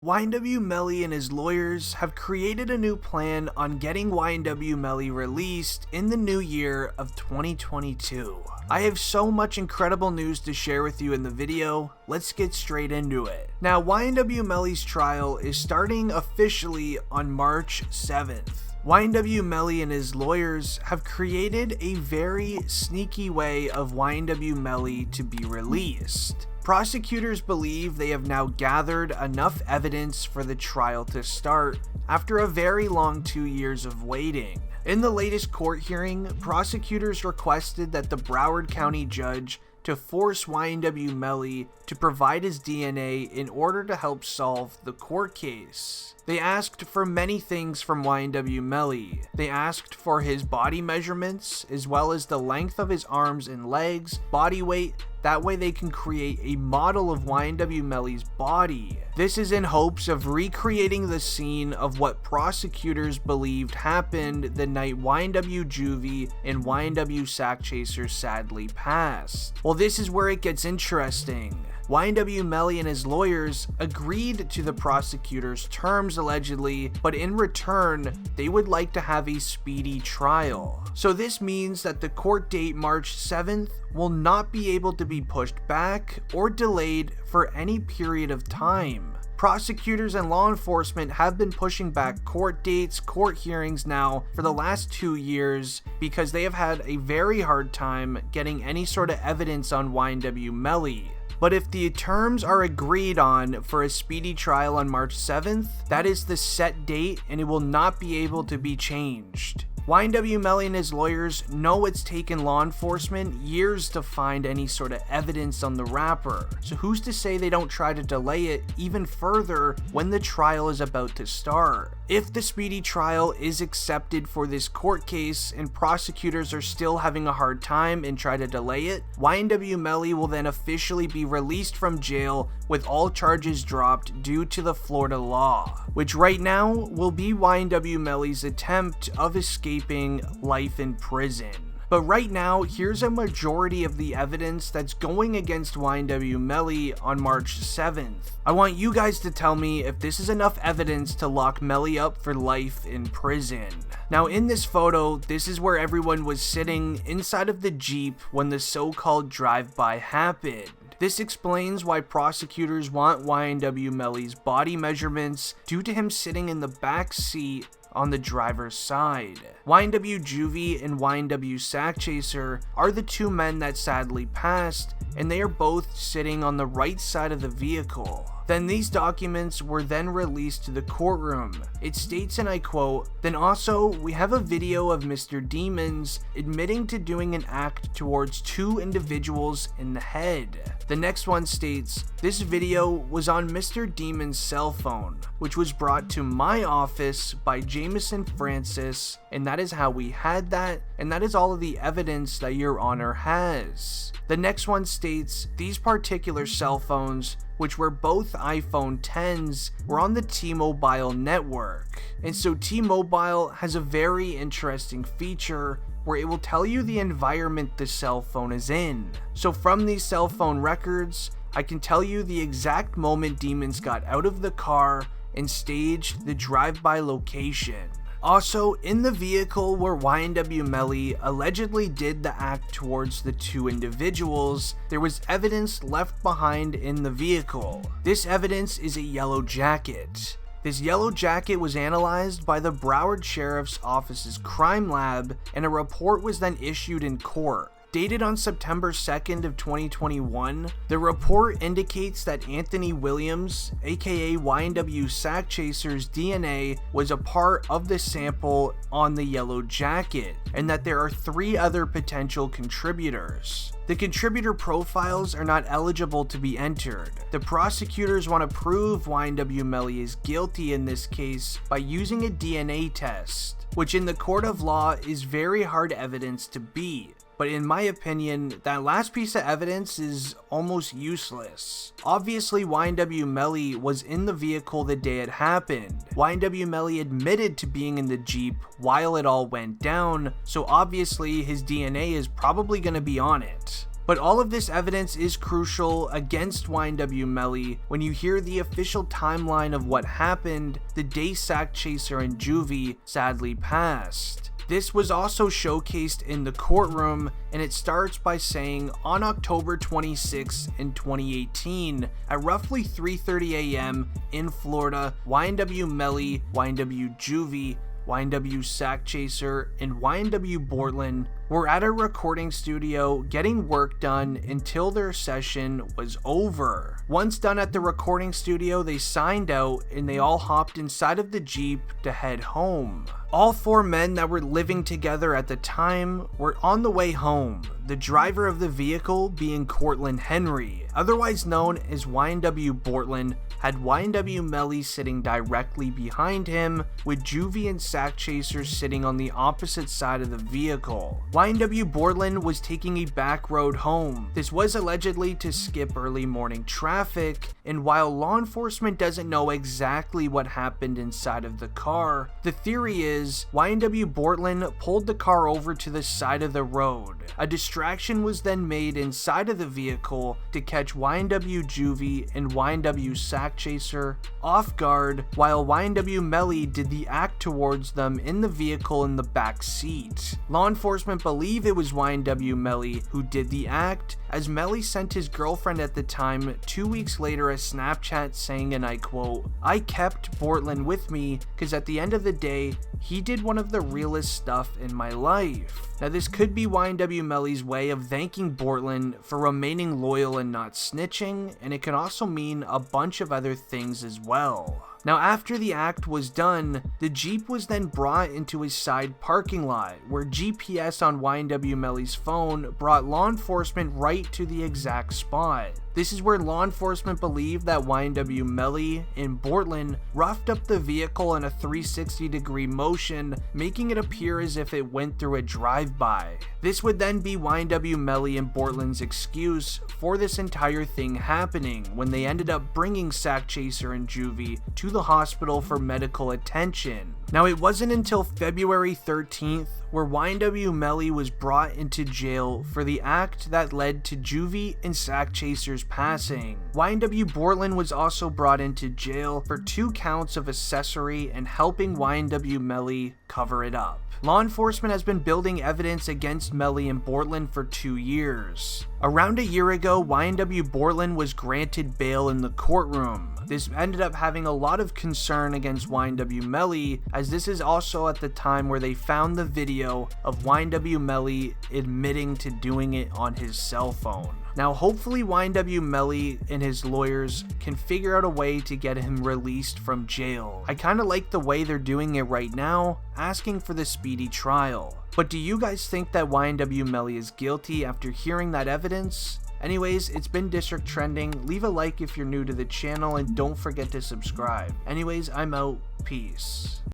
YNW Melly and his lawyers have created a new plan on getting YNW Melly released in the new year of 2022. I have so much incredible news to share with you in the video, let's get straight into it. Now, YNW Melly's trial is starting officially on March 7th. YNW Melly and his lawyers have created a very sneaky way of YNW Melly to be released. Prosecutors believe they have now gathered enough evidence for the trial to start after a very long 2 years of waiting. In the latest court hearing, prosecutors requested that the Broward County judge to force YNW Melly to provide his DNA in order to help solve the court case. They asked for many things from YNW Melly. They asked for his body measurements, as well as the length of his arms and legs, body weight, that way they can create a model of YNW Melly's body. This is in hopes of recreating the scene of what prosecutors believed happened the night YNW Juvie and YNW Sack Chaser sadly passed. Well, this is where it gets interesting. YNW Melly and his lawyers agreed to the prosecutor's terms allegedly, but in return, they would like to have a speedy trial. So this means that the court date March 7th will not be able to be pushed back or delayed for any period of time. Prosecutors and law enforcement have been pushing back court dates, court hearings now for the last 2 years because they have had a very hard time getting any sort of evidence on YNW Melly. But if the terms are agreed on for a speedy trial on March 7th, that is the set date and it will not be able to be changed. YNW Melly and his lawyers know it's taken law enforcement years to find any sort of evidence on the rapper, so who's to say they don't try to delay it even further when the trial is about to start? If the speedy trial is accepted for this court case and prosecutors are still having a hard time and try to delay it, YNW Melly will then officially be released from jail with all charges dropped due to the Florida law, which right now will be YNW Melly's attempt of escaping life in prison. But right now, here's a majority of the evidence that's going against YNW Melly on March 7th. I want you guys to tell me if this is enough evidence to lock Melly up for life in prison. Now in this photo, this is where everyone was sitting inside of the Jeep when the so-called drive-by happened. This explains why prosecutors want YNW Melly's body measurements due to him sitting in the back seat on the driver's side. YNW Juvie and YNW Sack Chaser are the two men that sadly passed, and they are both sitting on the right side of the vehicle. Then these documents were then released to the courtroom. It states, and I quote, "Then also, we have a video of Mr. Demons admitting to doing an act towards two individuals in the head." The next one states, "This video was on Mr. Demon's cell phone, which was brought to my office by Jameson Francis, and that is how we had that, and that is all of the evidence that your honor has." The next one states, "These particular cell phones, which were both iPhone 10s, were on the T-Mobile network." And so T-Mobile has a very interesting feature where it will tell you the environment the cell phone is in. So from these cell phone records, I can tell you the exact moment Demons got out of the car and staged the drive-by location. Also, in the vehicle where YNW Melly allegedly did the act towards the two individuals, there was evidence left behind in the vehicle. This evidence is a yellow jacket. This yellow jacket was analyzed by the Broward Sheriff's Office's crime lab, and a report was then issued in court. Dated on September 2nd of 2021, the report indicates that Anthony Williams, aka YNW Sack Chaser's DNA, was a part of the sample on the yellow jacket, and that there are 3 other potential contributors. The contributor profiles are not eligible to be entered. The prosecutors want to prove YNW Melly is guilty in this case by using a DNA test, which in the court of law is very hard evidence to beat. But in my opinion, that last piece of evidence is almost useless. Obviously, YNW Melly was in the vehicle the day it happened. YNW Melly admitted to being in the Jeep while it all went down, so obviously his DNA is probably going to be on it. But all of this evidence is crucial against YNW Melly when you hear the official timeline of what happened the day Sack Chaser and Juvie sadly passed. This was also showcased in the courtroom, and it starts by saying, on October 26 in 2018, at roughly 3:30 a.m. in Florida, YNW Melly, YNW Juvie, YNW Sack Chaser, and YNW Bortland were at a recording studio getting work done until their session was over. Once done at the recording studio, they signed out and they all hopped inside of the Jeep to head home. All four men that were living together at the time were on the way home, the driver of the vehicle being Cortland Henry, otherwise known as YNW Bortland, had YNW Melly sitting directly behind him, with Juvie and Sack Chaser sitting on the opposite side of the vehicle. YNW Bortland was taking a back road home. This was allegedly to skip early morning traffic, and while law enforcement doesn't know exactly what happened inside of the car, the theory is YNW Bortland pulled the car over to the side of the road. A distraction was then made inside of the vehicle to catch YNW Juvie and YNW Sack Chaser off guard, while YNW Melly did the act towards them in the vehicle in the back seat. Law enforcement believe it was YNW Melly who did the act, as Melly sent his girlfriend at the time 2 weeks later a Snapchat saying, and I quote, "I kept Bortland with me because at the end of the day, he did one of the realest stuff in my life." Now this could be YNW Melly's way of thanking Bortland for remaining loyal and not snitching, and it can also mean a bunch of other things as well. Now after the act was done, the Jeep was then brought into a side parking lot, where GPS on YNW Melly's phone brought law enforcement right to the exact spot. This is where law enforcement believe that YNW Melly and Bortland roughed up the vehicle in a 360-degree motion, making it appear as if it went through a drive-by. This would then be YNW Melly and Bortland's excuse for this entire thing happening, when they ended up bringing Sack Chaser and Juvie to the hospital for medical attention. Now it wasn't until February 13th where YNW Melly was brought into jail for the act that led to Juvie and Sack Chaser's passing. YNW Bortland was also brought into jail for 2 counts of accessory and helping YNW Melly cover it up. Law enforcement has been building evidence against Melly and Bortland for 2 years. Around a year ago, YNW Bortland was granted bail in the courtroom. This ended up having a lot of concern against YNW Melly, as this is also at the time where they found the video of YNW Melly admitting to doing it on his cell phone. Now hopefully YNW Melly and his lawyers can figure out a way to get him released from jail. I kinda like the way they're doing it right now, asking for the speedy trial. But do you guys think that YNW Melly is guilty after hearing that evidence? Anyways, it's been District Trending. Leave a like if you're new to the channel and don't forget to subscribe. Anyways, I'm out. Peace.